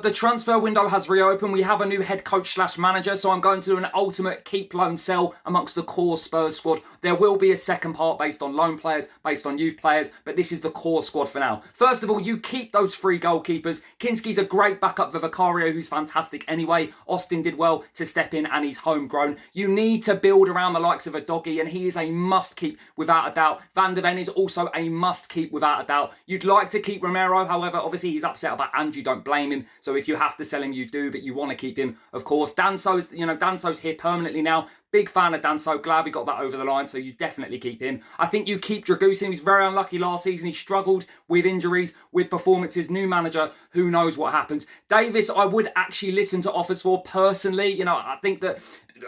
The transfer window has reopened. We have a new head coach / manager, so I'm going to do an ultimate keep, loan, sell amongst the core Spurs squad. There will be a second part based on loan players, based on youth players, but this is the core squad for now. First of all, you keep those 3 goalkeepers. Kinski's a great backup for Vicario, who's fantastic anyway. Austin did well to step in and he's homegrown. You need to build around the likes of a Doggy, and he is a must keep without a doubt. Van der Ven is also a must keep without a doubt. You'd like to keep Romero, however, obviously he's upset about Andrew, don't blame him. So if you have to sell him, you do, but you want to keep him, of course. Danso's here permanently now. Big fan of Danso. Glad we got that over the line, so you definitely keep him. I think you keep Dragusin. He was very unlucky last season. He struggled with injuries, with performances. New manager, who knows what happens. Davis, I would actually listen to offers for personally. I think that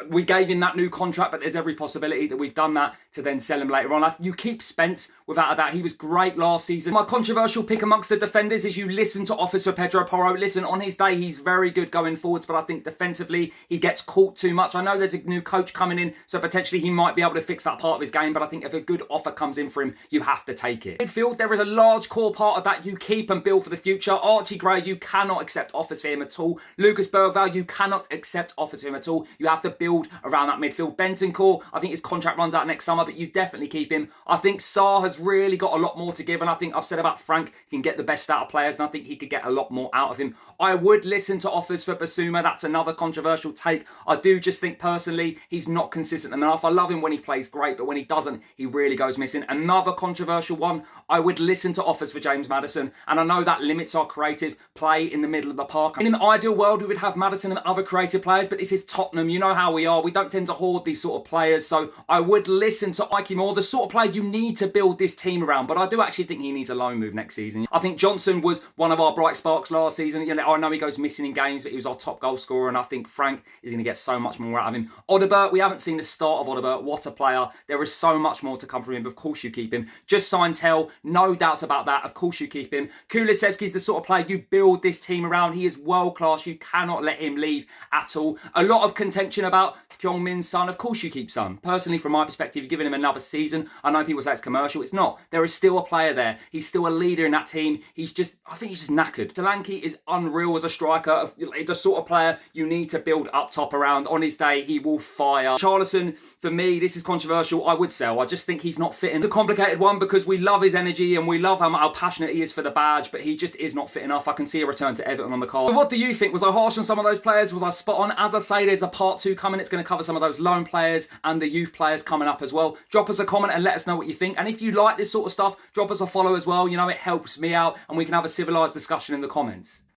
we gave him that new contract, but there's every possibility that we've done that to then sell him later on. You keep Spence, without a doubt. He was great last season. My controversial pick amongst the defenders is you listen to offers for Pedro Porro. Listen, on his day, he's very good going forwards, but I think defensively, he gets caught too much. I know there's a new coach coming in, so potentially he might be able to fix that part of his game, but I think if a good offer comes in for him, you have to take it. Midfield, there is a large core part of that you keep and build for the future. Archie Gray, you cannot accept offers for him at all. Lucas Bergvall, you cannot accept offers for him at all. You have to build around that midfield. Bentancur, I think his contract runs out next summer, but you definitely keep him. I think Sarr has really got a lot more to give, and I think I've said about Frank, he can get the best out of players, and I think he could get a lot more out of him. I would listen to offers for Basuma. That's another controversial take. I do just think personally, he's not consistent enough. I love him when he plays great, but when he doesn't, he really goes missing. Another controversial one, I would listen to offers for James Maddison, and I know that limits our creative play in the middle of the park. In an ideal world, we would have Maddison and other creative players, but this is Tottenham. You know how we are. We don't tend to hoard these sort of players, so I would listen to Ike Moore, the sort of player you need to build this team around, but I do actually think he needs a loan move next season. I think Johnson was one of our bright sparks last season. I know he goes missing in games, but he was our top goal scorer, and I think Frank is going to get so much more out of him. Odobert, we haven't seen the start of Odobert. What a player. There is so much more to come from him. Of course you keep him. Just signed Tell. No doubts about that. Of course you keep him. Kulusevski's the sort of player you build this team around. He is world class. You cannot let him leave at all. A lot of contention about Kyung-Min's son. Of course you keep Son. Personally, from my perspective, you're giving him another season. I know people say it's commercial. It's not. There is still a player there. He's still a leader in that team. I think he's just knackered. Solanke is unreal as a striker. The sort of player you need to build up top around. On his day, he will fire. Charlison, for me, this is controversial. I would sell. I just think he's not fitting. It's a complicated one because we love his energy and we love how passionate he is for the badge, but he just is not fit enough. I can see a return to Everton on the card. So what do you think? Was I harsh on some of those players? Was I spot on? As I say, there's a part 2 coming. It's going to cover some of those loan players and the youth players coming up as well. Drop us a comment and let us know what you think. And if you like this sort of stuff, drop us a follow as well. It helps me out and we can have a civilised discussion in the comments.